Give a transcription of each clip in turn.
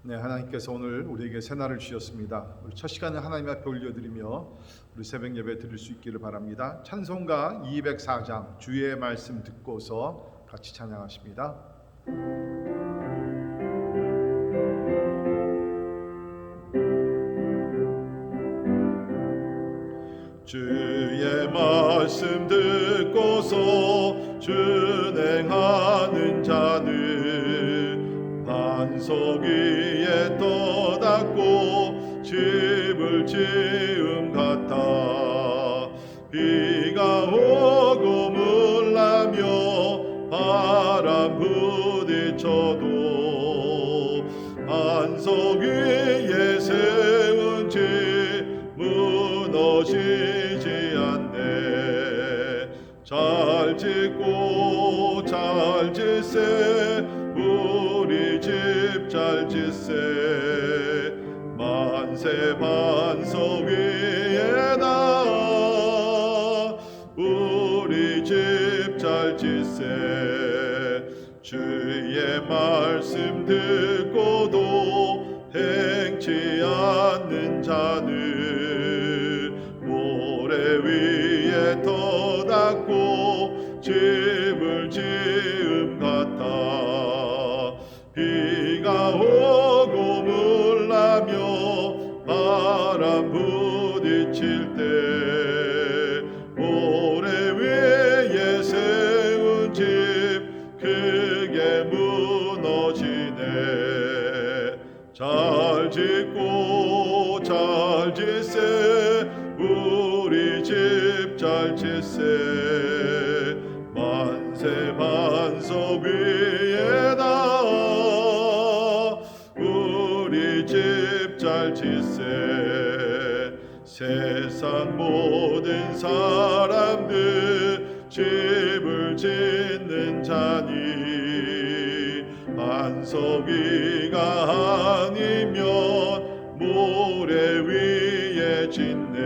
네, 하나님께서 오늘 우리에게 새날을 주셨습니다. 우리 첫 시간에 하나님 앞에 올려드리며 우리 새벽 예배 드릴 수 있기를 바랍니다. 찬송가 204장 주의 말씀 듣고서 같이 찬양하십니다. 주의 말씀 듣고서 준행하는 자는 반석 위에 떠닫고 집을 지음 같아. 비가 오고 물나며 바람 부딪혀도 반석 위에 세운 집 무너지지 않네. 잘 짓고 잘 짓세, 우리 집 잘 짓세. 만세 반석 위에 나 우리 집 잘 짓세. 주의 말씀 듣고도 행치 않는 자는 모래 위에 떠닫고 집을 지음 같아. 비가 오고 물나며 바람 부딪힐 때 모래 위에 세운 집 크게 무너지네. 잘 짓고 잘 짓세, 우리 집 잘 짓세. 만세 반석 위에 나 우리 집 잘 짓세. 세상 모든 사람들 집을 짓는 자니 반석 위가 아니면 모래 위에 짓네.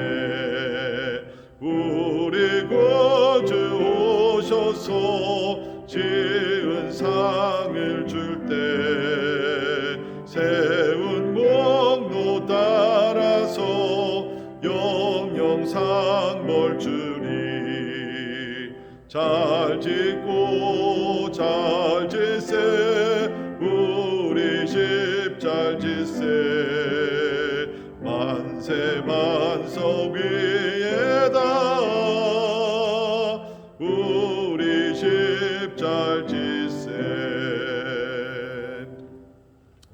우리 구주 오셔서 지은 상을 줄 때 세운 공로 따라서 영영 상 볼 주니. 잘 짓고 잘 짓세, 우리 집 잘 짓세. 만세 반석 위에다 우리 집 잘 짓세.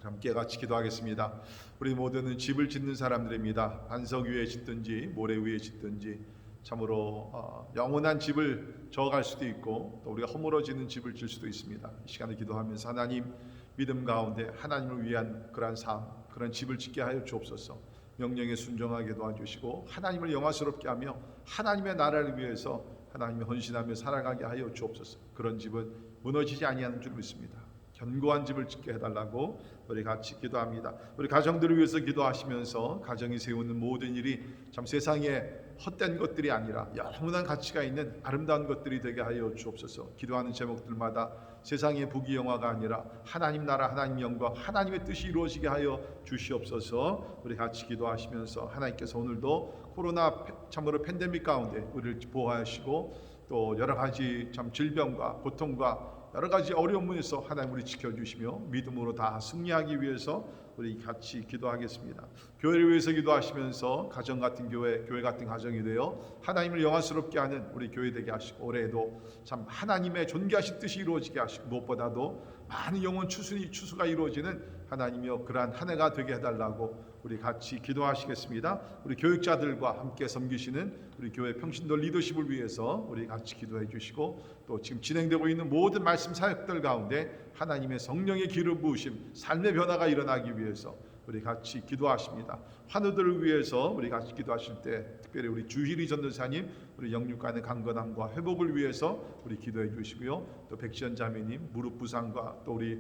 함께 같이 기도하겠습니다. 우리 모두는 집을 짓는 사람들입니다. 반석 위에 짓든지 모래 위에 짓든지 참으로 영원한 집을 저어갈 수도 있고 또 우리가 허물어지는 집을 질 수도 있습니다. 이 시간에 기도하면서 하나님 믿음 가운데 하나님을 위한 그러한 삶, 그런 집을 짓게 하여 주옵소서. 명령에 순종하게 도와주시고 하나님을 영화스럽게 하며 하나님의 나라를 위해서 하나님의 헌신하며 살아가게 하여 주옵소서. 그런 집은 무너지지 아니하는 줄 믿습니다. 견고한 집을 짓게 해달라고 우리 같이 기도합니다. 우리 가정들을 위해서 기도하시면서 가정이 세우는 모든 일이 참 세상에 헛된 것들이 아니라 영원한 가치가 있는 아름다운 것들이 되게 하여 주옵소서. 기도하는 제목들마다 세상의 부귀영화가 아니라 하나님 나라, 하나님 영광, 하나님의 뜻이 이루어지게 하여 주시옵소서. 우리 같이 기도하시면서 하나님께서 오늘도 코로나 참으로 팬데믹 가운데 우리를 보호하시고 또 여러 가지 참 질병과 고통과 여러 가지 어려움에서 하나님 우리 지켜주시며 믿음으로 다 승리하기 위해서 우리 같이 기도하겠습니다. 교회를 위해서 기도하시면서 가정 같은 교회, 교회 같은 가정이 되어 하나님을 영화스럽게 하는 우리 교회 되게 하시고 올해도 참 하나님의 존귀하신 뜻이 이루어지게 하시고 무엇보다도 많은 영혼 추수가 이루어지는 하나님이여 그러한 한 해가 되게 해달라고 우리 같이 기도하시겠습니다. 우리 교육자들과 함께 섬기시는 우리 교회 평신도 리더십을 위해서 우리 같이 기도해 주시고 또 지금 진행되고 있는 모든 말씀 사역들 가운데 하나님의 성령의 기름 부으심, 삶의 변화가 일어나기 위해서 우리 같이 기도하십니다. 환우들을 위해서 우리 같이 기도하실 때 특별히 우리 주희리 전도사님 우리 영육간의 강건함과 회복을 위해서 우리 기도해 주시고요. 또 백지연 자매님 무릎 부상과 또 우리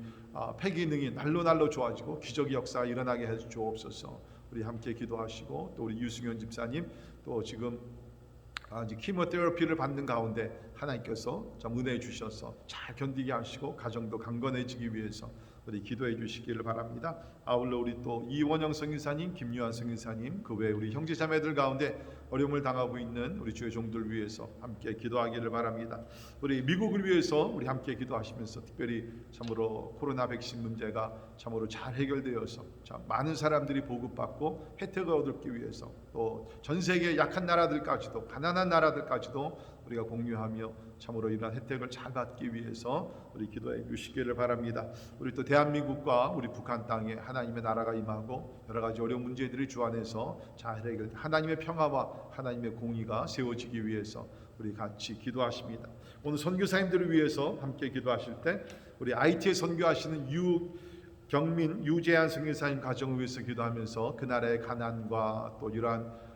폐 기능이 날로 좋아지고 기적의 역사가 일어나게 해 주옵소서. 우리 함께 기도하시고 또 우리 유승현 집사님 또 지금 키모테라피를 받는 가운데 하나님께서 참 은혜 주셔서 잘 견디게 하시고 가정도 강건해지기 위해서 우리 기도해 주시기를 바랍니다. 아울러 우리 또 이원영 선교사님, 김유한 선교사님, 그 외 우리 형제자매들 가운데 어려움을 당하고 있는 우리 주의 종들 위해서 함께 기도하기를 바랍니다. 우리 미국을 위해서 우리 함께 기도하시면서 특별히 참으로 코로나 백신 문제가 참으로 잘 해결되어서 많은 사람들이 보급받고 혜택을 얻기 위해서 또 전 세계 약한 나라들까지도 가난한 나라들까지도 우리가 공유하며 참으로 이러한 혜택을 잘 받기 위해서 우리 기도해 주시기를 바랍니다. 우리 또 대한민국과 우리 북한 땅에 하나님의 나라가 임하고 여러 가지 어려운 문제들이 주 안에서 잘 해결, 하나님의 평화와 하나님의 공의가 세워지기 위해서 우리 같이 기도하십니다. 오늘 선교사님들을 위해서 함께 기도하실 때 우리 IT에 선교하시는 유경민, 유재한 선교사님 가정을 위해서 기도하면서 그 나라의 가난과 또 이러한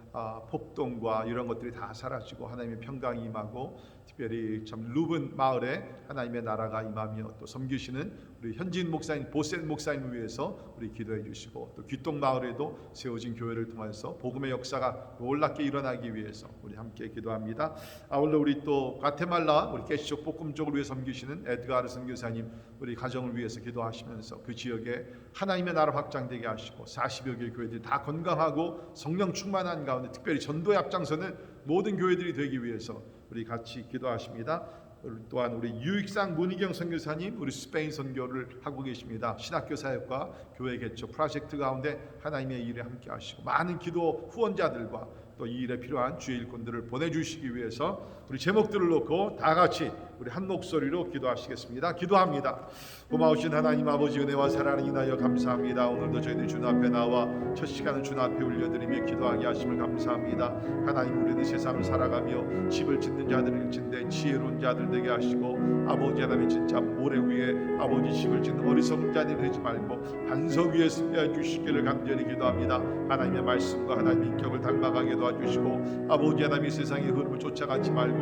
폭동과 이런 것들이 다 사라지고 하나님의 평강이 임하고 특별히 참 루븐 마을에 하나님의 나라가 임하며 또 섬기시는 우리 현지인 목사님 보센 목사님을 위해서 우리 기도해 주시고 또 귀동 마을에도 세워진 교회를 통해서 복음의 역사가 놀랍게 일어나기 위해서 우리 함께 기도합니다. 아울러 우리 또 과테말라 우리 개시족 복음 쪽을 위해 섬기시는 에드가르 선교사님 우리 가정을 위해서 기도하시면서 그 지역에 하나님의 나라 확장되게 하시고 40여 개의 교회들이 다 건강하고 성령 충만한 가운데 특별히 전도에 앞장서는 모든 교회들이 되기 위해서 우리 같이 기도하십니다. 또한 우리 유익상 문희경 선교사님 우리 스페인 선교를 하고 계십니다. 신학교 사역과 교회 개척 프로젝트 가운데 하나님의 일에 함께 하시고 많은 기도 후원자들과 또 이 일에 필요한 주의 일꾼들을 보내주시기 위해서 우리 제목들을 놓고 다 같이 우리 한 목소리로 기도하시겠습니다. 기도합니다. 고마우신 하나님 아버지 은혜와 사랑을 인하여 감사합니다. 오늘도 저희들 주님 앞에 나와 첫 시간을 주님 앞에 올려드리며 기도하게 하심을 감사합니다. 하나님 우리는 세상을 살아가며 집을 짓는 자들일진데 지혜로운 자들 되게 하시고 아버지 하나님 진짜 모래 위에 아버지 집을 짓는 어리석은 자들이 되지 말고 반석 위에 서게 해주시기를 간절히 기도합니다. 하나님의 말씀과 하나님의 인격을 닮아가게 도와주시고 아버지 하나님의 세상의 흐름을 쫓아가지 말고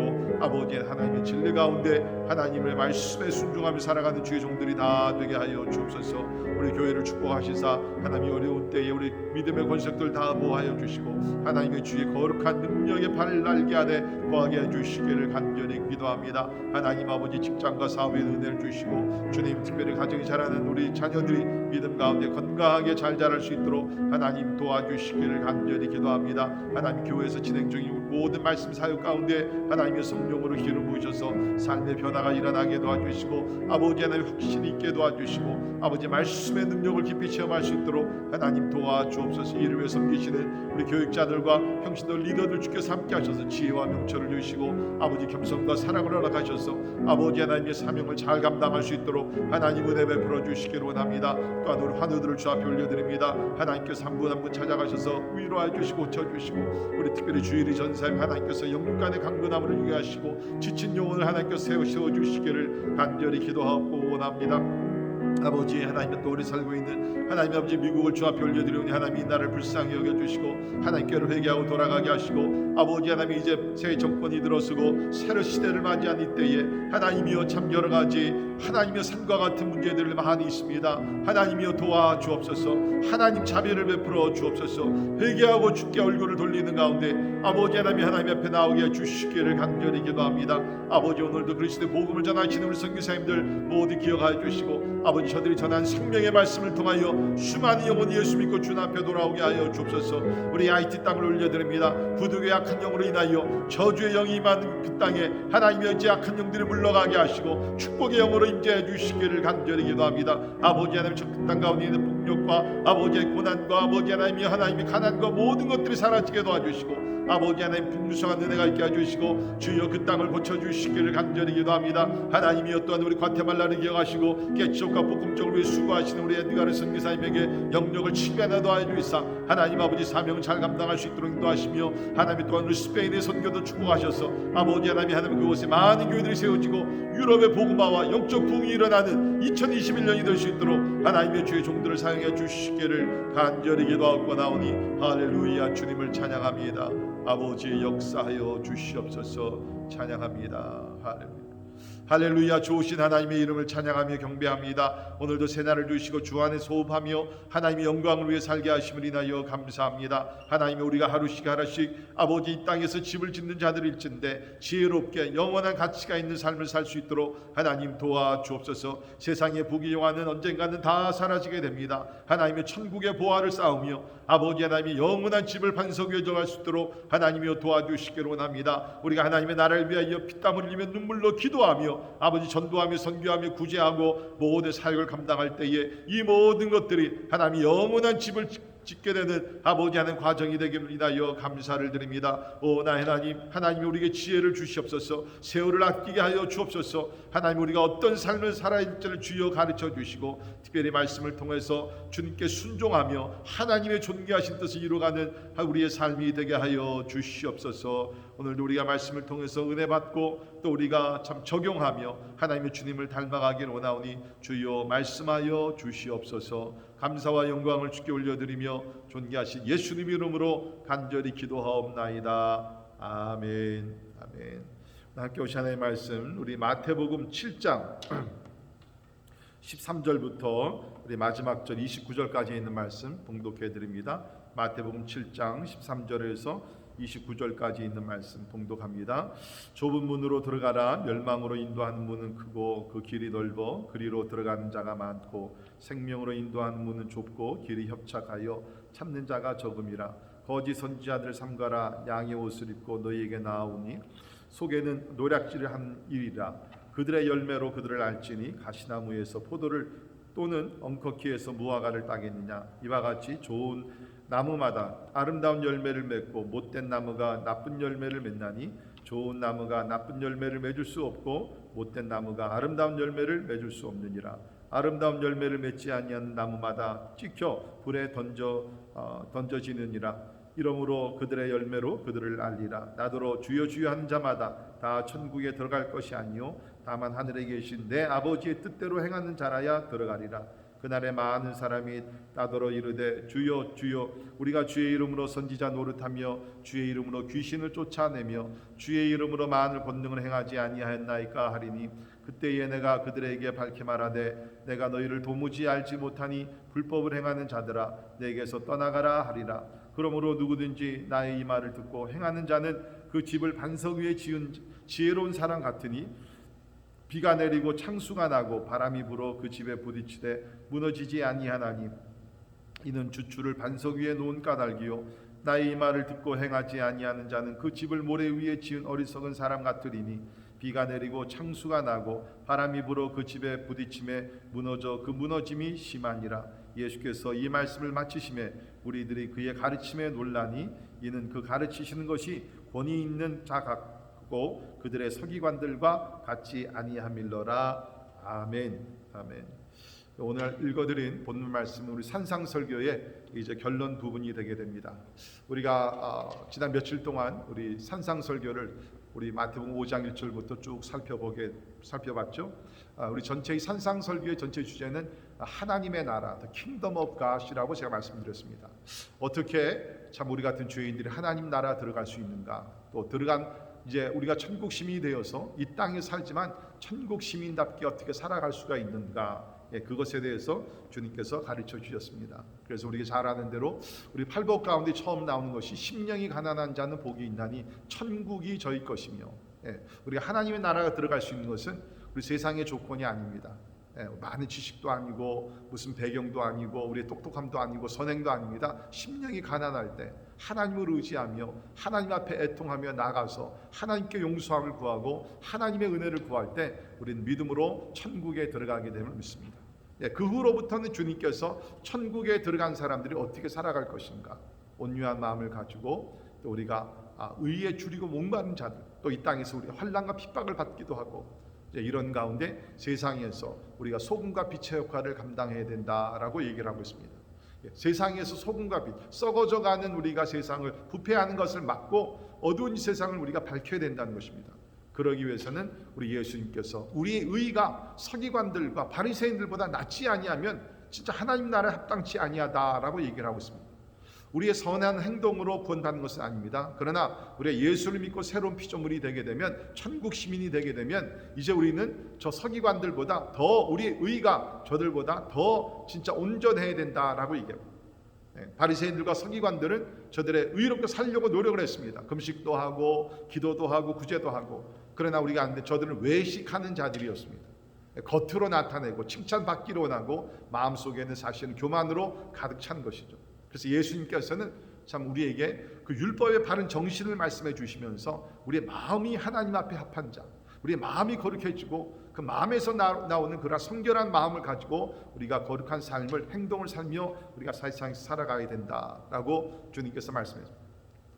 아버지 하나님의 진리 가운데 하나님의 말씀에 순종하며 살아가는 주의 종들이 다 되게 하여 주옵소서. 우리 교회를 축복하시사 하나님이 어려운 때에 우리 믿음의 권석들 다 모아여 주시고 하나님의 주의 거룩한 능력의 발을 날게 하되 거하게 해주시기를 간절히 기도합니다. 하나님 아버지 직장과 사업에 은혜를 주시고 주님 특별히 가정이 자라는 우리 자녀들이 믿음 가운데 건강하게 잘 자랄 수 있도록 하나님 도와주시기를 간절히 기도합니다. 하나님 교회에서 진행 중인 모든 말씀 사역 가운데 하나님의 성령으로 기름 부으셔서 삶의 변화가 일어나게 도와주시고 아버지 하나님 확신 있게 도와주시고 아버지 말씀의 능력을 깊이 체험할 수 있도록 하나님 도와주옵소서. 이를 위해 섬기시는 우리 교육자들과 평신도 리더들 주께서 함께 하셔서 지혜와 명철을 주시고 아버지 겸손과 사랑을 허락하셔서 아버지 하나님의 사명을 잘 감당할 수 있도록 하나님 은혜 베풀어 주시기를 원합니다. 또한 우리 환우들을 주 앞에 올려드립니다. 하나님께서 한 분 한 분 찾아가셔서 위로해 주시고 고쳐주시고 우리 특별히 주일이 전사님 하나님께서 영육간의 강건함을 유게 하시고 지친 영혼을 하나님께서 세워주시기를 간절히 기도하고 원합니다. 아버지 하나님 또 우리 살고 있는 하나님 아버지 미국을 주 앞에 올려드리오니 하나님 이 나라를 불쌍히 여겨주시고 하나님께로 회개하고 돌아가게 하시고 아버지 하나님 이제 새 정권이 들어서고 새로운 시대를 맞이한 이때에 하나님이여 참 여러가지 하나님의 산과 같은 문제들이 많이 있습니다. 하나님이여 도와주옵소서. 하나님 자비를 베풀어 주옵소서. 회개하고 주께 얼굴을 돌리는 가운데 아버지 하나님 하나님 앞에 나오게 해주시기를 간절히 기도합니다. 아버지 오늘도 그리스도의 복음을 전하시는 우리 선교사님들 모두 기억하여 주시고 아버지 저들이 전한 생명의 말씀을 통하여 수많은 영혼이 예수 믿고 주님 앞에 돌아오게 하여 주옵소서. 우리 IT 땅을 올려드립니다. 부득의 약한 영으로 인하여 저주의 영이 임하는 그 땅에 하나님의 약한 영들이 물러가게 하시고 축복의 영으로 임재해 주시기를 간절히 기도합니다. 아버지 하나님 저 그 땅 가운데 있는 폭력과 아버지의 고난과 아버지 하나님의 가난과 모든 것들이 사라지게 도와주시고 아버지 하나님 풍성한 은혜가 있게 해주시고 주여 그 땅을 고쳐주시기를 간절히 기도합니다. 하나님이여 또한 우리 과테말라를 기억하시고 개척과 복음적을 위해 수고하시는 우리 에드가르 선교사님에게 영역을 칭찬하도 해주시사 하나님 아버지 사명을 잘 감당할 수 있도록 인도하시며 하나님 또한 우리 스페인의 선교도 축복하셔서 아버지 하나님 그곳에 많은 교회들이 세워지고 유럽의 복음화와 영적 부흥이 일어나는 2021년이 될 수 있도록 하나님의 주의 종들을 사용해 주시기를 간절히 기도하고 나오니 할렐루야. 주님을 찬양합니다. 아버지 역사하여 주시옵소서. 찬양합니다. 할렐루야. 할렐루야. 좋으신 하나님의 이름을 찬양하며 경배합니다. 오늘도 새날을 주시고 주 안에서 호흡하며 하나님의 영광을 위해 살게 하심을 인하여 감사합니다. 하나님의 우리가 하루씩 아버지 이 땅에서 집을 짓는 자들일진데 지혜롭게 영원한 가치가 있는 삶을 살 수 있도록 하나님 도와주옵소서. 세상의 부귀영화는 언젠가는 다 사라지게 됩니다. 하나님의 천국의 보화를 쌓으며 아버지 하나님의 영원한 집을 반석 위에 정할 수 있도록 하나님이여 도와주시기를 원합니다. 우리가 하나님의 나라를 위하여 피땀 흘리며 눈물로 기도하며 아버지 전도하며 선교하며 구제하고 모든 사역을 감당할 때에 이 모든 것들이 하나님이 영원한 집을 짓게 되는 아버지 하는 과정이 되기를 위하여 감사를 드립니다. 오 나 하나님이 우리에게 지혜를 주시옵소서. 세월을 아끼게 하여 주옵소서. 하나님 우리가 어떤 삶을 살아야 할지를 주여 가르쳐 주시고 특별히 말씀을 통해서 주님께 순종하며 하나님의 존귀하신 뜻을 이루어가는 우리의 삶이 되게 하여 주시옵소서. 오늘도 우리가 말씀을 통해서 은혜 받고 또 우리가 참 적용하며 하나님의 주님을 닮아가길 원하오니 주여 말씀하여 주시옵소서. 감사와 영광을 주께 올려드리며 존귀하신 예수님 이름으로 간절히 기도하옵나이다. 아멘. 아멘. 함께 오신 하나님의 말씀 우리 마태복음 7장 13절부터 우리 마지막 절 29절까지 있는 말씀 봉독해 드립니다. 마태복음 7장 13절에서 29절까지 있는 말씀 봉독합니다. 좁은 문으로 들어가라. 멸망으로 인도하는 문은 크고 그 길이 넓어 그리로 들어가는 자가 많고 생명으로 인도하는 문은 좁고 길이 협착하여 찾는 자가 적음이라. 거짓 선지자들 삼가라. 양의 옷을 입고 너희에게 나아오니 속에는 노략질을 한 일이라. 그들의 열매로 그들을 알지니 가시나무에서 포도를 또는 엉커키에서 무화과를 따겠느냐. 이와 같이 좋은 나무마다 아름다운 열매를 맺고 못된 나무가 나쁜 열매를 맺나니 좋은 나무가 나쁜 열매를 맺을 수 없고 못된 나무가 아름다운 열매를 맺을 수 없느니라. 아름다운 열매를 맺지 아니하는 나무마다 찍혀 불에 던져지느니라. 이러므로 그들의 열매로 그들을 알리라. 나더러 주여 주여 하는 자마다 다 천국에 들어갈 것이 아니요 다만 하늘에 계신 내 아버지의 뜻대로 행하는 자라야 들어가리라. 그날에 많은 사람이 나더러 이르되 주여 주여 우리가 주의 이름으로 선지자 노릇하며 주의 이름으로 귀신을 쫓아내며 주의 이름으로 많은 권능을 행하지 아니하였나이까 하리니 그때에 내가 그들에게 밝히 말하되 내가 너희를 도무지 알지 못하니 불법을 행하는 자들아 내게서 떠나가라 하리라. 그러므로 누구든지 나의 이 말을 듣고 행하는 자는 그 집을 반석 위에 지은 지혜로운 사람 같으니 비가 내리고 창수가 나고 바람이 불어 그 집에 부딪히되 무너지지 아니하나니 이는 주추를 반석 위에 놓은 까닭이요 나의 이 말을 듣고 행하지 아니하는 자는 그 집을 모래 위에 지은 어리석은 사람 같으리니 비가 내리고 창수가 나고 바람이 불어 그 집에 부딪힘에 무너져 그 무너짐이 심하니라. 예수께서 이 말씀을 마치심에 우리들이 그의 가르침에 놀라니 이는 그 가르치시는 것이 권위 있는 자 같고 그들의 서기관들과 같이 아니함일러라. 아멘. 아멘. 오늘 읽어드린 본문 말씀은 우리 산상설교의 이제 결론 부분이 되게 됩니다. 우리가 지난 며칠 동안 우리 산상설교를 우리 마태복음 5장 1절부터 쭉 살펴봤죠. 우리 전체의 산상설교의 전체 주제는 하나님의 나라, The Kingdom of God이라고 제가 말씀드렸습니다. 어떻게 참 우리 같은 죄인들이 하나님 나라 들어갈 수 있는가? 또 들어간 이제 우리가 천국 시민이 되어서 이 땅에 살지만 천국 시민답게 어떻게 살아갈 수가 있는가? 그것에 대해서 주님께서 가르쳐 주셨습니다. 그래서 우리가 잘 아는 대로 우리 팔복 가운데 처음 나오는 것이 심령이 가난한 자는 복이 있나니 천국이 저희 것이며, 우리가 하나님의 나라가 들어갈 수 있는 것은 우리 세상의 조건이 아닙니다. 많은 지식도 아니고 무슨 배경도 아니고 우리의 똑똑함도 아니고 선행도 아닙니다. 심령이 가난할 때 하나님을 의지하며 하나님 앞에 애통하며 나가서 하나님께 용서함을 구하고 하나님의 은혜를 구할 때 우리는 믿음으로 천국에 들어가게 됨을 믿습니다. 그 후로부터는 주님께서 천국에 들어간 사람들이 어떻게 살아갈 것인가, 온유한 마음을 가지고 또 우리가 의에 줄이고 목마른 자들, 또 이 땅에서 우리가 환난과 핍박을 받기도 하고 이런 가운데 세상에서 우리가 소금과 빛의 역할을 감당해야 된다라고 얘기를 하고 있습니다. 세상에서 소금과 빛, 썩어져가는 우리가 세상을 부패하는 것을 막고 어두운 세상을 우리가 밝혀야 된다는 것입니다. 그러기 위해서는 우리 예수님께서 우리의 의가 서기관들과 바리새인들보다 낫지 아니하면 진짜 하나님 나라에 합당치 아니하다라고 얘기를 하고 있습니다. 우리의 선한 행동으로 구원받는 것은 아닙니다. 그러나 우리가 예수를 믿고 새로운 피조물이 되게 되면, 천국 시민이 되게 되면 이제 우리는 저 서기관들보다 더 우리의 의가 저들보다 더 진짜 온전해야 된다라고 얘기합니다. 바리새인들과 서기관들은 저들의 의롭게 살려고 노력을 했습니다. 금식도 하고 기도도 하고 구제도 하고. 그러나 우리가 아는데 저들은 외식하는 자들이었습니다. 겉으로 나타내고 칭찬받기로 원하고 마음속에는 사실은 교만으로 가득 찬 것이죠. 그래서 예수님께서는 참 우리에게 그 율법의 바른 정신을 말씀해 주시면서 우리의 마음이 하나님 앞에 합한 자, 우리의 마음이 거룩해지고 그 마음에서 나오는 그런 성결한 마음을 가지고 우리가 거룩한 삶을, 행동을 살며 우리가 세상에서 살아가야 된다라고 주님께서 말씀하셨습니다.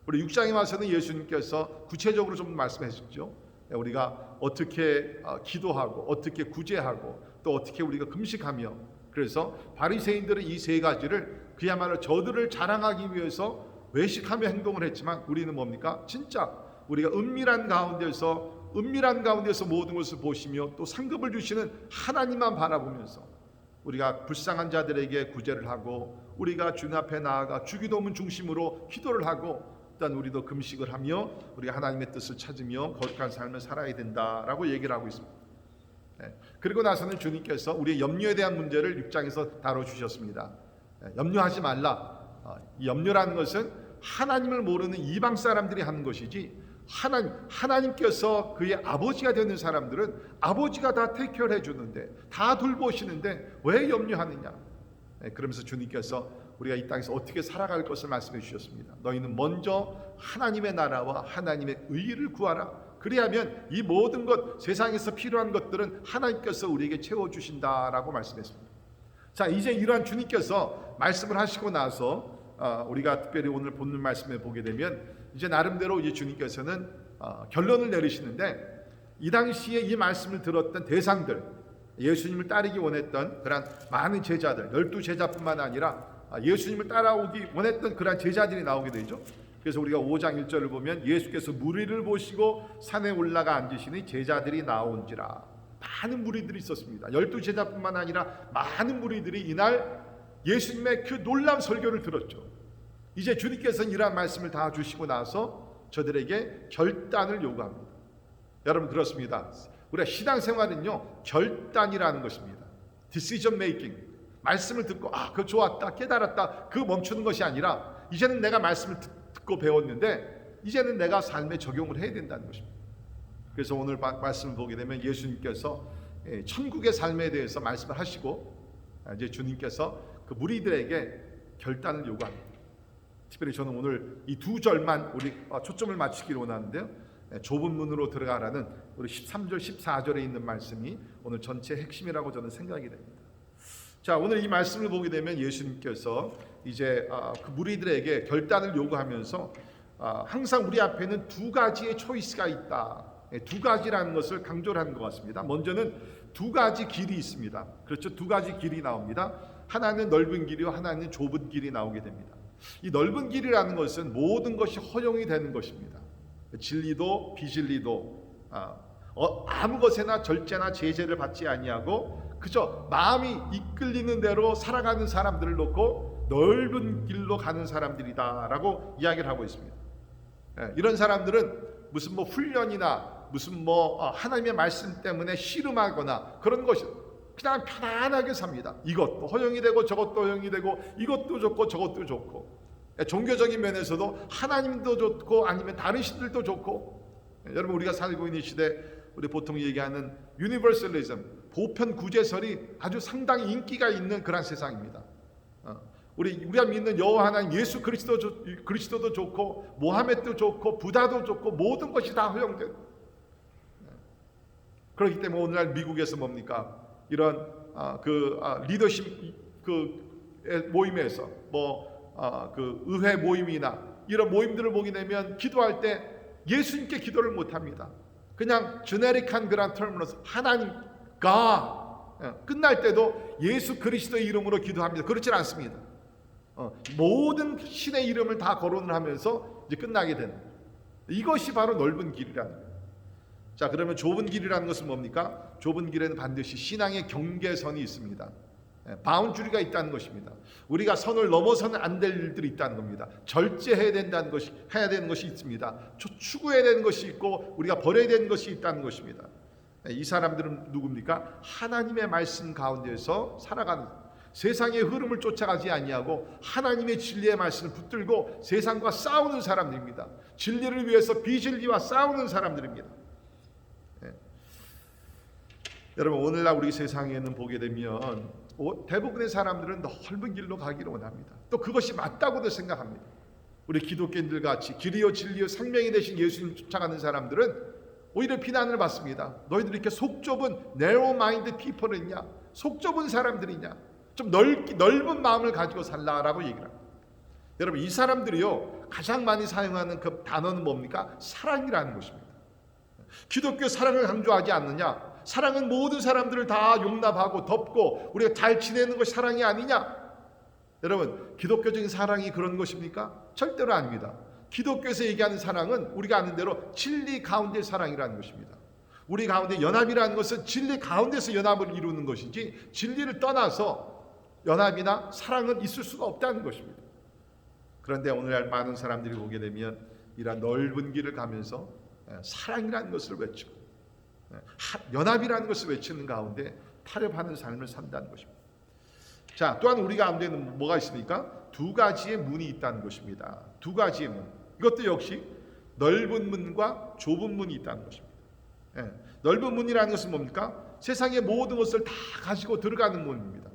우리 6장에 와서는 예수님께서 구체적으로 좀 말씀해 주셨죠. 우리가 어떻게 기도하고 어떻게 구제하고 또 어떻게 우리가 금식하며, 그래서 바리새인들은 이 세 가지를 그야말로 저들을 자랑하기 위해서 외식하며 행동을 했지만 우리는 뭡니까? 진짜 우리가 은밀한 가운데서 모든 것을 보시며 또 상급을 주시는 하나님만 바라보면서 우리가 불쌍한 자들에게 구제를 하고 우리가 주님 앞에 나아가 주기도문 중심으로 기도를 하고 일단 우리도 금식을 하며 우리가 하나님의 뜻을 찾으며 거룩한 삶을 살아야 된다라고 얘기를 하고 있습니다. 그리고 나서는 주님께서 우리의 염려에 대한 문제를 6장에서 다뤄주셨습니다. 염려하지 말라. 이 염려라는 것은 하나님을 모르는 이방 사람들이 하는 것이지, 하나님께서 그의 아버지가 되는 사람들은 아버지가 다 테이크케어 해주는데, 다 돌보시는데 왜 염려하느냐. 그러면서 주님께서 우리가 이 땅에서 어떻게 살아갈 것을 말씀해 주셨습니다. 너희는 먼저 하나님의 나라와 하나님의 의를 구하라. 그리하면 이 모든 것, 세상에서 필요한 것들은 하나님께서 우리에게 채워주신다라고 말씀했습니다. 자, 이제 이러한 주님께서 말씀을 하시고 나서 우리가 특별히 오늘 본문 말씀에 보게 되면 이제 나름대로 이제 주님께서는 결론을 내리시는데, 이 당시에 이 말씀을 들었던 대상들, 예수님을 따르기 원했던 그런 많은 제자들, 12제자뿐만 아니라 예수님을 따라오기 원했던 그런 제자들이 나오게 되죠. 그래서 우리가 5장 1절을 보면 예수께서 무리를 보시고 산에 올라가 앉으시니 제자들이 나온지라. 많은 무리들이 있었습니다. 12제자뿐만 아니라 많은 무리들이 이날 예수님의 그 놀라운 설교를 들었죠. 이제 주님께서는 이러한 말씀을 다 주시고 나서 저들에게 결단을 요구합니다. 여러분 그렇습니다. 우리가 신앙생활은요, 결단이라는 것입니다. Decision making. 말씀을 듣고 그거 좋았다, 깨달았다, 그 멈추는 것이 아니라 이제는 내가 말씀을 듣고 배웠는데 이제는 내가 삶에 적용을 해야 된다는 것입니다. 그래서 오늘 말씀을 보게 되면 예수님께서 천국의 삶에 대해서 말씀을 하시고 이제 주님께서 그 무리들에게 결단을 요구합니다. 특별히 저는 오늘 이 두 절만 우리 초점을 맞추기를 원하는데요. 좁은 문으로 들어가라는 우리 13절 14절에 있는 말씀이 오늘 전체의 핵심이라고 저는 생각이 됩니다. 자, 오늘 이 말씀을 보게 되면 예수님께서 이제 그 무리들에게 결단을 요구하면서 항상 우리 앞에는 두 가지의 초이스가 있다. 두 가지라는 것을 강조를 하는 것 같습니다. 먼저는 두 가지 길이 있습니다. 그렇죠? 두 가지 길이 나옵니다. 하나는 넓은 길이요, 하나는 좁은 길이 나오게 됩니다. 이 넓은 길이라는 것은 모든 것이 허용이 되는 것입니다. 진리도 비진리도 아무 것에나 절제나 제재를 받지 아니하고 그저 마음이 이끌리는 대로 살아가는 사람들을 놓고 넓은 길로 가는 사람들이다라고 이야기를 하고 있습니다. 이런 사람들은 무슨 훈련이나 무슨 하나님의 말씀 때문에 씨름하거나 그런 것이 그냥 편안하게 삽니다. 이것도 허용이 되고 저것도 허용이 되고 이것도 좋고 저것도 좋고, 종교적인 면에서도 하나님도 좋고 아니면 다른 신들도 좋고. 여러분 우리가 살고 있는 시대, 우리 보통 얘기하는 유니버설리즘, 보편 구제설이 아주 상당히 인기가 있는 그런 세상입니다. 우리가 믿는 여호와 하나님 예수 그리스도도 좋고 모하메도 좋고 부다도 좋고 모든 것이 다 허용된. 그렇기 때문에 오늘날 미국에서 뭡니까? 이런 리더십 모임에서 그 의회 모임이나 이런 모임들을 보게 되면 기도할 때 예수님께 기도를 못 합니다. 그냥 제네릭한 그런 term으로서 하나님 끝날 때도 예수 그리스도의 이름으로 기도합니다. 그렇지 않습니다. 모든 신의 이름을 다 거론을 하면서 이제 끝나게 되는, 이것이 바로 넓은 길이라는 거예요. 자, 그러면 좁은 길이라는 것은 뭡니까? 좁은 길에는 반드시 신앙의 경계선이 있습니다. 바운주리가 있다는 것입니다. 우리가 선을 넘어서는 안 될 일들이 있다는 겁니다. 절제해야 된다는 것이 해야 되는 것이 있습니다. 추구해야 되는 것이 있고 우리가 버려야 되는 것이 있다는 것입니다. 이 사람들은 누굽니까? 하나님의 말씀 가운데서 살아가는, 세상의 흐름을 쫓아가지 아니하고 하나님의 진리의 말씀을 붙들고 세상과 싸우는 사람들입니다. 진리를 위해서 비진리와 싸우는 사람들입니다. 여러분, 오늘날 우리 세상에는 보게 되면 대부분의 사람들은 넓은 길로 가기를 원합니다. 또 그것이 맞다고도 생각합니다. 우리 기독교인들 같이 길이요 진리요 생명이 되신 예수님 쫓아가는 사람들은 오히려 비난을 받습니다. 너희들 이렇게 속 좁은 narrow minded people이냐, 속 좁은 사람들이냐, 좀 넓은 마음을 가지고 살라라고 얘기를 합니다. 여러분, 이 사람들이요 가장 많이 사용하는 그 단어는 뭡니까? 사랑이라는 것입니다. 기독교 사랑을 강조하지 않느냐? 사랑은 모든 사람들을 다 용납하고 덮고 우리가 잘 지내는 것이 사랑이 아니냐? 여러분, 기독교적인 사랑이 그런 것입니까? 절대로 아닙니다. 기독교에서 얘기하는 사랑은 우리가 아는 대로 진리 가운데 사랑이라는 것입니다. 우리 가운데 연합이라는 것은 진리 가운데서 연합을 이루는 것이지 진리를 떠나서 연합이나 사랑은 있을 수가 없다는 것입니다. 그런데 오늘날 많은 사람들이 보게 되면 이런 넓은 길을 가면서 사랑이라는 것을 외치고 연합이라는 것을 외치는 가운데 타협하는 삶을 산다는 것입니다. 자, 또한 우리 가운데는 뭐가 있습니까? 두 가지의 문이 있다는 것입니다. 두 가지의 문. 이것도 역시 넓은 문과 좁은 문이 있다는 것입니다. 넓은 문이라는 것은 뭡니까? 세상의 모든 것을 다 가지고 들어가는 문입니다.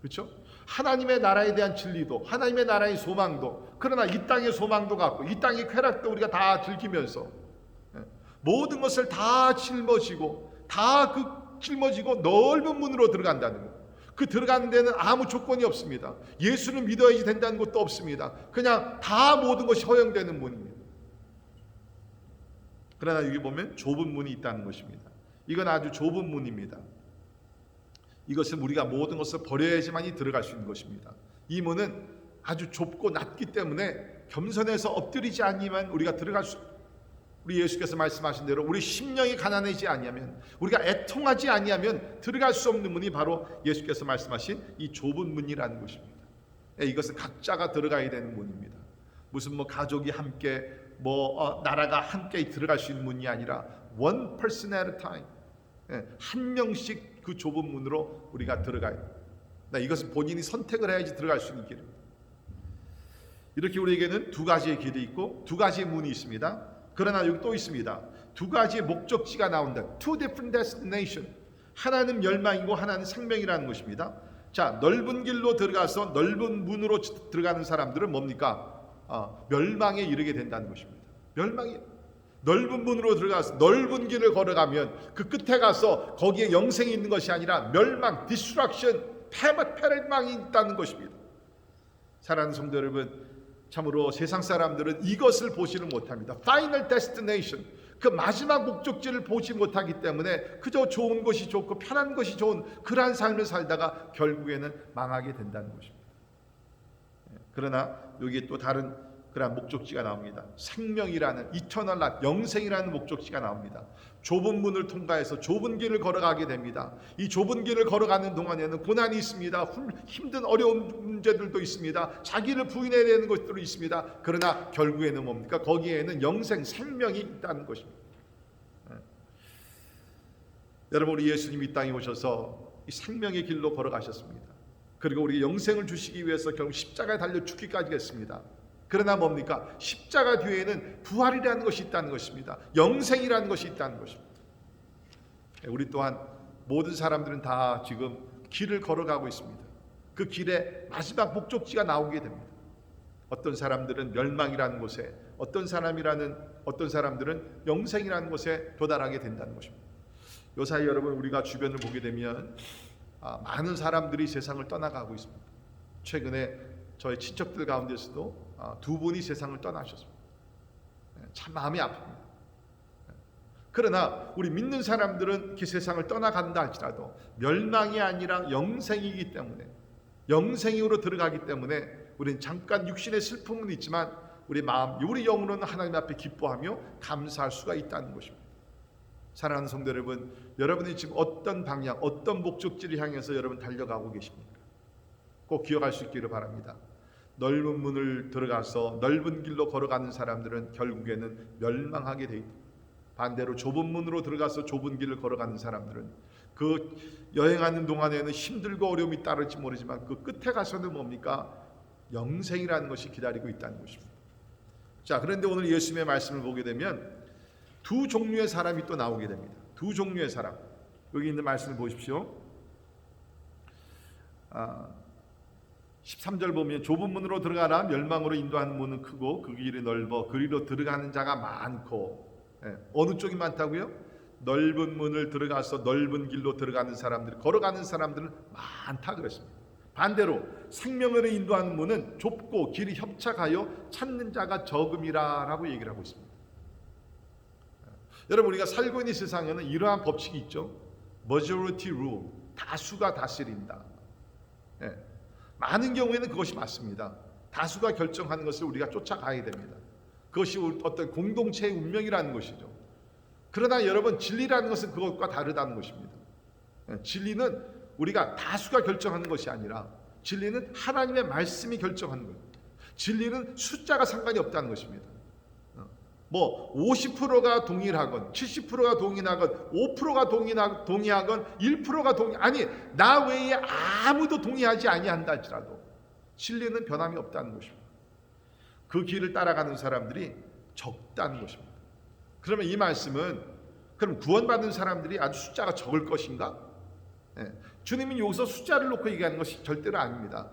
그렇죠? 하나님의 나라에 대한 진리도, 하나님의 나라의 소망도, 그러나 이 땅의 소망도 갖고 이 땅의 쾌락도 우리가 다 즐기면서 모든 것을 다 짊어지고 넓은 문으로 들어간다는 것. 그 들어가는 데는 아무 조건이 없습니다. 예수를 믿어야지 된다는 것도 없습니다. 그냥 다 모든 것이 허용되는 문입니다. 그러나 여기 보면 좁은 문이 있다는 것입니다. 이건 아주 좁은 문입니다. 이것은 우리가 모든 것을 버려야지만이 들어갈 수 있는 것입니다. 이 문은 아주 좁고 낮기 때문에 겸손해서 엎드리지 않으면 우리가 들어갈 수, 우리 예수께서 말씀하신 대로 우리 심령이 가난하지 아니하면, 우리가 애통하지 아니하면 들어갈 수 없는 문이 바로 예수께서 말씀하신 이 좁은 문이라는 것입니다. 이것은 각자가 들어가야 되는 문입니다. 무슨 가족이 함께 나라가 함께 들어갈 수 있는 문이 아니라 one person at a time, 한 명씩 그 좁은 문으로 우리가 들어가야 됩니다. 이것은 본인이 선택을 해야지 들어갈 수 있는 길입니다. 이렇게 우리에게는 두 가지의 길이 있고 두 가지의 문이 있습니다. 그러나 여기 또 있습니다. 두 가지의 목적지가 나온다. Two different destination. 하나는 멸망이고 하나는 생명이라는 것입니다. 자, 넓은 길로 들어가서 넓은 문으로 들어가는 사람들은 뭡니까? 멸망에 이르게 된다는 것입니다. 멸망이 넓은 문으로 들어가서 넓은 길을 걸어가면 그 끝에 가서 거기에 영생이 있는 것이 아니라 멸망, 디스트럭션, 패망이 있다는 것입니다. 사랑하는 성도 여러분, 참으로 세상 사람들은 이것을 보지를 못합니다. Final destination, 그 마지막 목적지를 보지 못하기 때문에 그저 좋은 것이 좋고 편한 것이 좋은 그러한 삶을 살다가 결국에는 망하게 된다는 것입니다. 그러나 여기에 또 다른 그러한 목적지가 나옵니다. 생명이라는 eternal life, 영생이라는 목적지가 나옵니다. 좁은 문을 통과해서 좁은 길을 걸어가게 됩니다. 이 좁은 길을 걸어가는 동안에는 고난이 있습니다. 힘든 어려운 문제들도 있습니다. 자기를 부인해야 되는 것들도 있습니다. 그러나 결국에는 뭡니까? 거기에는 영생, 생명이 있다는 것입니다. 여러분, 우리 예수님이 이 땅에 오셔서 이 생명의 길로 걸어가셨습니다. 그리고 우리 영생을 주시기 위해서 결국 십자가에 달려 죽기까지 했습니다. 그러나 뭡니까? 십자가 뒤에는 부활이라는 것이 있다는 것입니다. 영생이라는 것이 있다는 것입니다. 우리 또한 모든 사람들은 다 지금 길을 걸어가고 있습니다. 그 길에 마지막 목적지가 나오게 됩니다. 어떤 사람들은 멸망이라는 곳에, 어떤 사람들은 영생이라는 곳에 도달하게 된다는 것입니다. 요사이 여러분, 우리가 주변을 보게 되면 많은 사람들이 세상을 떠나가고 있습니다. 최근에 저희 친척들 가운데서도 두 분이 세상을 떠나셨습니다. 참 마음이 아픕니다. 그러나 우리 믿는 사람들은 이렇게 세상을 떠나간다 할지라도 멸망이 아니라 영생이기 때문에, 영생으로 들어가기 때문에 우리는 잠깐 육신의 슬픔은 있지만 우리 마음, 우리 영으로는 하나님 앞에 기뻐하며 감사할 수가 있다는 것입니다. 사랑하는 성도 여러분, 여러분이 지금 어떤 방향, 어떤 목적지를 향해서 여러분 달려가고 계십니까? 꼭 기억할 수 있기를 바랍니다. 넓은 문을 들어가서 넓은 길로 걸어가는 사람들은 결국에는 멸망하게 돼 있다. 반대로 좁은 문으로 들어가서 좁은 길을 걸어가는 사람들은 그 여행하는 동안에는 힘들고 어려움이 따를지 모르지만 그 끝에 가서는 뭡니까? 영생이라는 것이 기다리고 있다는 것입니다. 자, 그런데 오늘 예수님의 말씀을 보게 되면 두 종류의 사람이 또 나오게 됩니다. 두 종류의 사람. 여기 있는 말씀을 보십시오. 13절 보면 좁은 문으로 들어가라. 멸망으로 인도하는 문은 크고 그 길이 넓어 그리로 들어가는 자가 많고. 어느 쪽이 많다고요? 넓은 문을 들어가서 넓은 길로 들어가는 사람들, 걸어가는 사람들은 많다 그랬습니다. 반대로 생명으로 인도하는 문은 좁고 길이 협착하여 찾는 자가 적음이라라고 얘기를 하고 있습니다. 여러분, 우리가 살고 있는 세상에는 이러한 법칙이 있죠. majority rule, 다수가 다스린다. 많은 경우에는 그것이 맞습니다. 다수가 결정하는 것을 우리가 쫓아가야 됩니다. 그것이 어떤 공동체의 운명이라는 것이죠. 그러나 여러분, 진리라는 것은 그것과 다르다는 것입니다. 진리는 우리가 다수가 결정하는 것이 아니라 진리는 하나님의 말씀이 결정하는 거예요. 진리는 숫자가 상관이 없다는 것입니다. 뭐 50%가 동일하건 70%가 동일하건 5%가 동의하건 1%가 아니 나 외에 아무도 동의하지 아니한다 할지라도 진리는 변함이 없다는 것입니다. 그 길을 따라가는 사람들이 적다는 것입니다. 그러면 이 말씀은 그럼 구원받은 사람들이 아주 숫자가 적을 것인가? 주님은 여기서 숫자를 놓고 얘기하는 것이 절대로 아닙니다.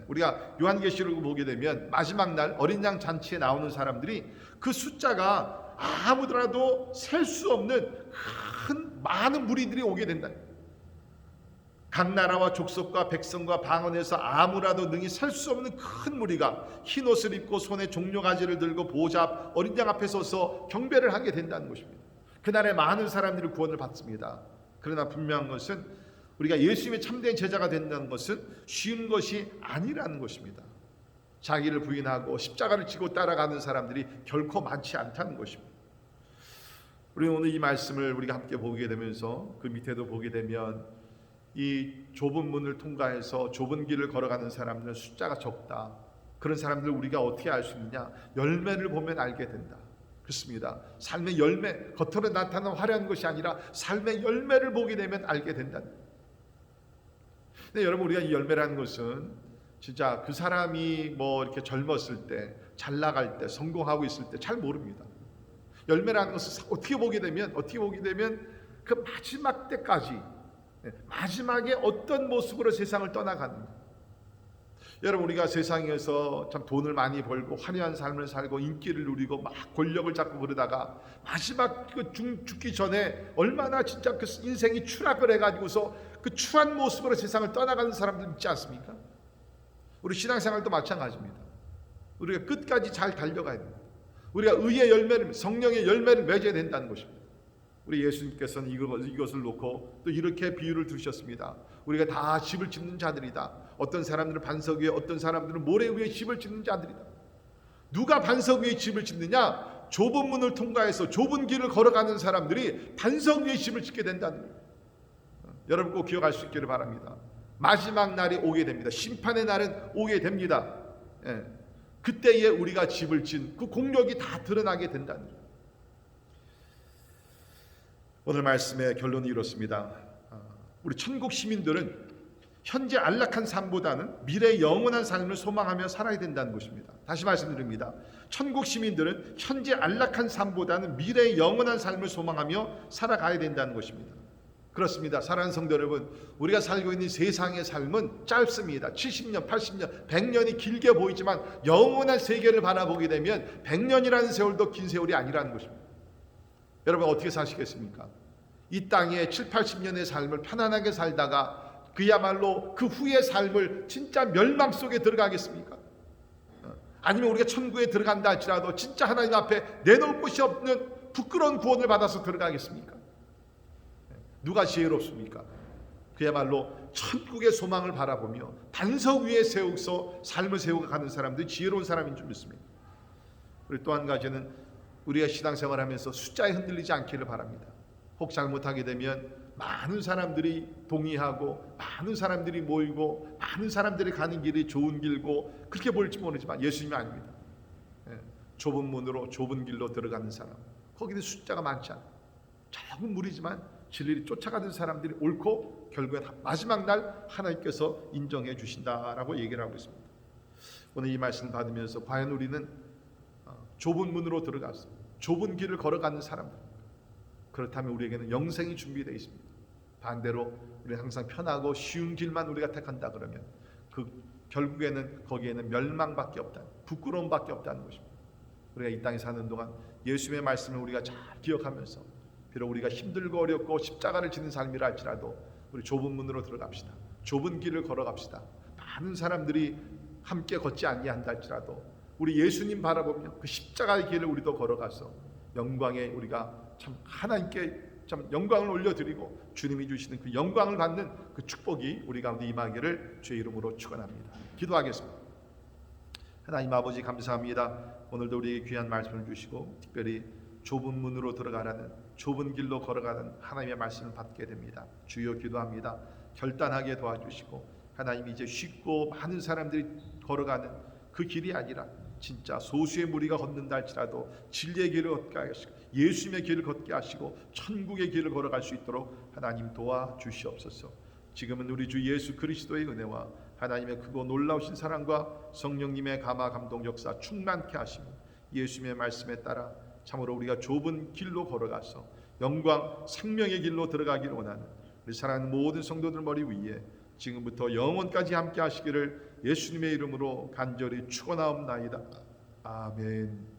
우리가 요한계시록을 보게 되면 마지막 날 어린 양 잔치에 나오는 사람들이 그 숫자가 아무더라도 셀 수 없는 큰 많은 무리들이 오게 된다. 각 나라와 족속과 백성과 방언에서 아무라도 능히 셀 수 없는 큰 무리가 흰 옷을 입고 손에 종려가지를 들고 보좌 앞 어린 양 앞에 서서 경배를 하게 된다는 것입니다. 그날에 많은 사람들이 구원을 받습니다. 그러나 분명한 것은 우리가 예수님의 참된 제자가 된다는 것은 쉬운 것이 아니라는 것입니다. 자기를 부인하고 십자가를 지고 따라가는 사람들이 결코 많지 않다는 것입니다. 우리는 오늘 이 말씀을 우리가 함께 보게 되면서 그 밑에도 보게 되면 이 좁은 문을 통과해서 좁은 길을 걸어가는 사람들은 숫자가 적다. 그런 사람들을 우리가 어떻게 알 수 있느냐? 열매를 보면 알게 된다. 그렇습니다. 삶의 열매, 겉으로 나타나는 화려한 것이 아니라 삶의 열매를 보게 되면 알게 된다. 근데 여러분, 우리가 이 열매라는 것은 진짜 그 사람이 뭐 이렇게 젊었을 때, 잘 나갈 때, 성공하고 있을 때 잘 모릅니다. 열매라는 것은 어떻게 보게 되면 그 마지막 때까지, 마지막에 어떤 모습으로 세상을 떠나가는가. 여러분, 우리가 세상에서 참 돈을 많이 벌고 화려한 삶을 살고 인기를 누리고 막 권력을 잡고 그러다가 마지막 죽기 전에 얼마나 진짜 그 인생이 추락을 해가지고서 그 추한 모습으로 세상을 떠나가는 사람들 있지 않습니까? 우리 신앙생활도 마찬가지입니다. 우리가 끝까지 잘 달려가야 됩니다. 우리가 의의 열매를, 성령의 열매를 맺어야 된다는 것입니다. 우리 예수님께서는 이것을 놓고 또 이렇게 비유를 두셨습니다. 우리가 다 집을 짓는 자들이다. 어떤 사람들은 반석 위에, 어떤 사람들은 모래 위에 집을 짓는 자들이다. 누가 반석 위에 집을 짓느냐? 좁은 문을 통과해서 좁은 길을 걸어가는 사람들이 반석 위에 집을 짓게 된다는 거예요. 여러분 꼭 기억할 수 있기를 바랍니다. 마지막 날이 오게 됩니다. 심판의 날은 오게 됩니다. 그때에 우리가 집을 진 그 공력이 다 드러나게 된다는 거예요. 오늘 말씀의 결론이 이렇습니다. 우리 천국 시민들은 현재 안락한 삶보다는 미래의 영원한 삶을 소망하며 살아야 된다는 것입니다. 다시 말씀드립니다. 천국 시민들은 현재 안락한 삶보다는 미래의 영원한 삶을 소망하며 살아가야 된다는 것입니다. 그렇습니다. 사랑하는 성도 여러분, 우리가 살고 있는 세상의 삶은 짧습니다. 70년, 80년, 100년이 길게 보이지만 영원한 세계를 바라보게 되면 100년이라는 세월도 긴 세월이 아니라는 것입니다. 여러분 어떻게 사시겠습니까? 이 땅에 7, 80년의 삶을 편안하게 살다가 그야말로 그 후의 삶을 진짜 멸망 속에 들어가겠습니까? 아니면 우리가 천국에 들어간다 할지라도 진짜 하나님 앞에 내놓을 곳이 없는 부끄러운 구원을 받아서 들어가겠습니까? 누가 지혜롭습니까? 그야말로 천국의 소망을 바라보며 반석 위에 세워서 삶을 세우고 가는 사람들이 지혜로운 사람인 줄 믿습니다. 그리고 또 한 가지는 우리가 신앙생활하면서 숫자에 흔들리지 않기를 바랍니다. 혹 잘못하게 되면 많은 사람들이 동의하고 많은 사람들이 모이고 많은 사람들이 가는 길이 좋은 길고 그렇게 보일지 모르지만 예수님이 아닙니다. 좁은 문으로 좁은 길로 들어가는 사람, 거기는 숫자가 많지 않아요. 적은 무리지만 진리를 쫓아가는 사람들이 옳고 결국엔 마지막 날 하나님께서 인정해 주신다라고 얘기를 하고 있습니다. 오늘 이 말씀을 받으면서 과연 우리는 좁은 문으로 들어가서 좁은 길을 걸어가는 사람들, 그렇다면 우리에게는 영생이 준비되어 있습니다. 반대로 우리는 항상 편하고 쉬운 길만 우리가 택한다 그러면 그 결국에는 거기에는 멸망밖에 없다, 부끄러움밖에 없다는 것입니다. 우리가 이 땅에 사는 동안 예수님의 말씀을 우리가 잘 기억하면서 비록 우리가 힘들고 어렵고 십자가를 지는 삶이라 할지라도 우리 좁은 문으로 들어갑시다. 좁은 길을 걸어갑시다. 많은 사람들이 함께 걷지 아니한다 할지라도 우리 예수님 바라보며 그 십자가의 길을 우리도 걸어가서 영광에 우리가 참 하나님께 참 영광을 올려드리고 주님이 주시는 그 영광을 받는 그 축복이 우리 가운데 임하기를 주의 이름으로 축원합니다. 기도하겠습니다. 하나님 아버지 감사합니다. 오늘도 우리에게 귀한 말씀을 주시고 특별히 좁은 문으로 들어가라는, 좁은 길로 걸어가는 하나님의 말씀을 받게 됩니다. 주여 기도합니다. 결단하게 도와주시고 하나님 이제 쉽고 많은 사람들이 걸어가는 그 길이 아니라 진짜 소수의 무리가 걷는다 할지라도 진리의 길을 걷게 하시고 예수님의 길을 걷게 하시고 천국의 길을 걸어갈 수 있도록 하나님 도와주시옵소서. 지금은 우리 주 예수 그리스도의 은혜와 하나님의 크고 놀라우신 사랑과 성령님의 감화 감동 역사 충만케 하시며 예수님의 말씀에 따라 참으로 우리가 좁은 길로 걸어가서 영광 생명의 길로 들어가기를 원하는 우리 사랑하는 모든 성도들 머리 위에 지금부터 영원까지 함께 하시기를 예수님의 이름으로 간절히 축원하옵나이다. 아멘.